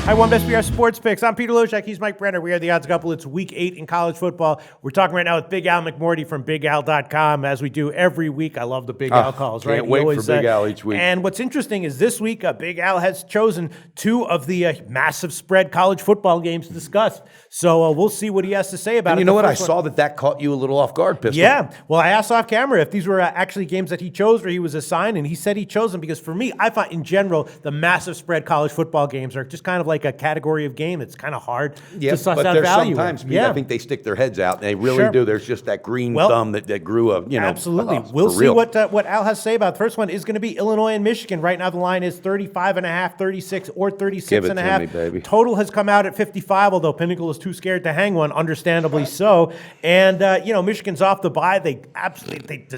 Hi, one best BR Sports Picks. I'm Peter Lojak. He's Mike Brenner. We are the Odds Couple. It's Week 8 in college football. We're talking right now with Big Al McMorty from BigAl.com, as we do every week. I love the Big Al calls, right? Can't wait for Big Al each week. And what's interesting is this week, Big Al has chosen two of the massive spread college football games to discuss. So we'll see what he has to say about it. And you know what? I saw that caught you a little off guard, Pistol. Yeah. Well, I asked off camera if these were actually games that he chose or he was assigned, and he said he chose them because for me, I find in general, the massive spread college football games are just kind of like a category of game. It's kind of hard to suss out value. Sometimes, Pete, I think they stick their heads out. And they really do. There's just that green thumb that grew up. Absolutely. We'll see what Al has to say about it. The first one is going to be Illinois and Michigan. Right now, the line is 35.5, 36, or 36.5. Me, baby. Total has come out at 55, although Pinnacle is too scared to hang one, understandably so. And Michigan's off the bye. They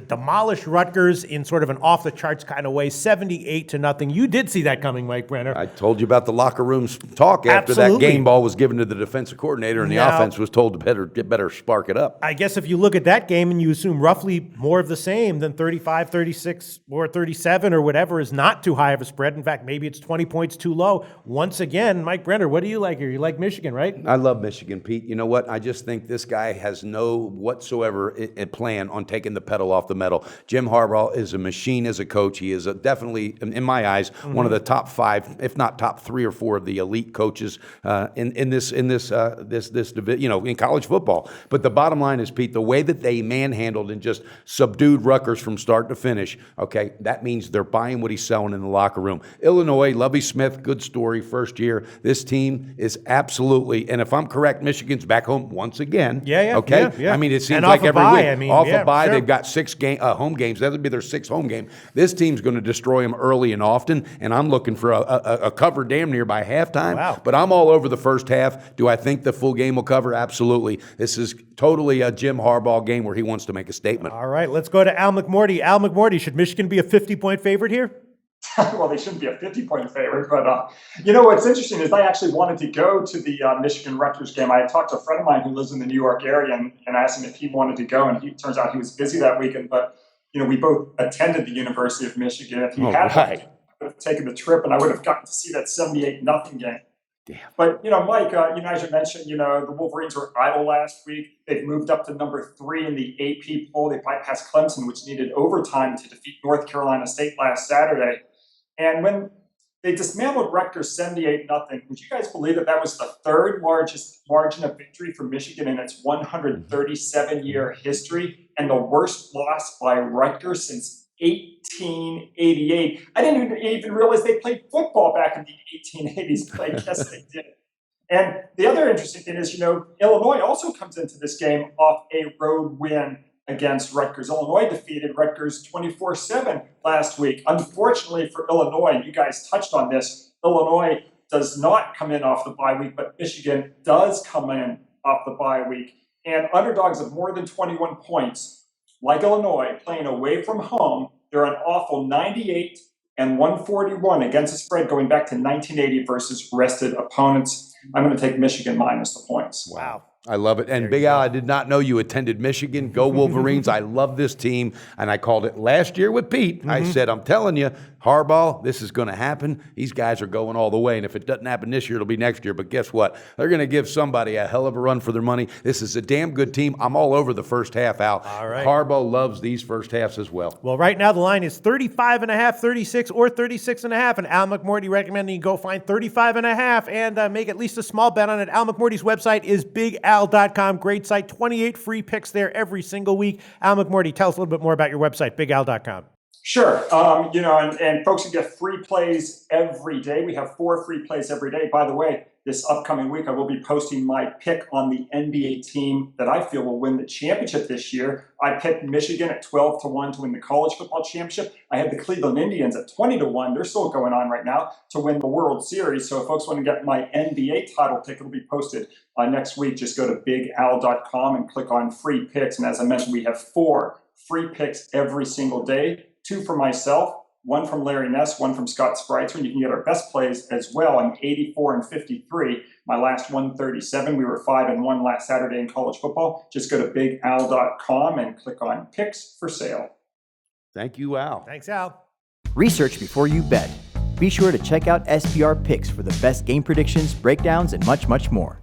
demolished Rutgers in sort of an off the charts kind of way, 78-0. You did see that coming, Mike Brenner. I told you about the locker room talk after that game ball was given to the defensive coordinator and the offense was told to better spark it up. I guess if you look at that game and you assume roughly more of the same, then 35, 36, or 37 or whatever is not too high of a spread. In fact, maybe it's 20 points too low. Once again, Mike Brenner, what do you like here? You like Michigan, right? I love Michigan, Pete. You know what? I just think this guy has no whatsoever plan on taking the pedal off the metal. Jim Harbaugh is a machine as a coach. He is definitely, in my eyes, one of the top 5, if not top 3 or 4 of the elite coaches in this in college football. But the bottom line is, Pete, the way that they manhandled and just subdued Rutgers from start to finish, okay, that means they're buying what he's selling in the locker room. Illinois, Lovie Smith, good story, first year. This team is absolutely, and if I'm correct, Michigan's back home once again. Yeah. Okay? Yeah. I mean, it seems like every week. Off a bye, sure. They've got 6 home games. That would be their 6th home game. This team's going to destroy them early and often, and I'm looking for a cover damn near by halftime. Wow. But I'm all over the first half. Do I think the full game will cover? Absolutely. This is totally a Jim Harbaugh game where he wants to make a statement. All right, let's go to Al McMorty. Al McMorty, should Michigan be a 50-point favorite here? Well, they shouldn't be a 50-point favorite, but what's interesting is I actually wanted to go to the Michigan-Rutgers game. I had talked to a friend of mine who lives in the New York area and asked him if he wanted to go, and turns out he was busy that weekend. But we both attended the University of Michigan. If he had taken the trip, and I would have gotten to see that 78-0 game. Damn. But, Mike, as you mentioned, the Wolverines were idle last week. They've moved up to number 3 in the AP poll. They bypassed Clemson, which needed overtime to defeat North Carolina State last Saturday. And when they dismantled Rutgers 78-0, would you guys believe that was the 3rd largest margin of victory for Michigan in its 137-year history, and the worst loss by Rutgers since 1888. I didn't even realize they played football back in the 1880s, but I guess they did. And the other interesting thing is, Illinois also comes into this game off a road win against Rutgers. Illinois defeated Rutgers 24-7 last week. Unfortunately for Illinois, and you guys touched on this, Illinois does not come in off the bye week, but Michigan does come in off the bye week. And underdogs of more than 21 points, like Illinois, playing away from home, they're an awful 98-141 against the spread going back to 1980 versus rested opponents. I'm going to take Michigan minus the points. Wow. I love it. And Big Al, I did not know you attended Michigan. Go Wolverines. I love this team. And I called it last year with Pete. I said, I'm telling you, Harbaugh, this is going to happen. These guys are going all the way. And if it doesn't happen this year, it'll be next year. But guess what? They're going to give somebody a hell of a run for their money. This is a damn good team. I'm all over the first half, Al. All right. Harbaugh loves these first halves as well. Well, right now the line is 35.5, 36, or 36.5. And Al McMorty recommending you go find 35.5 and make at least a small bet on it. Al McMorty's website is BigAl.com. Great site. 28 free picks there every single week. Al McMorty, tell us a little bit more about your website, BigAl.com. Sure. And folks can get free plays every day. We have 4 free plays every day. By the way, this upcoming week, I will be posting my pick on the NBA team that I feel will win the championship this year. I picked Michigan at 12-1 to win the college football championship. I had the Cleveland Indians at 20-1. They're still going on right now to win the World Series. So if folks want to get my NBA title pick, it'll be posted next week. Just go to BigAl.com and click on free picks. And as I mentioned, we have 4 free picks every single day. 2 for myself, 1 from Larry Ness, 1 from Scott Spreitzer. And you can get our best plays as well in 84 and 53. My last 137. We were 5-1 last Saturday in college football. Just go to BigAl.com and click on picks for sale. Thank you, Al. Thanks, Al. Research before you bet. Be sure to check out SBR Picks for the best game predictions, breakdowns, and much, much more.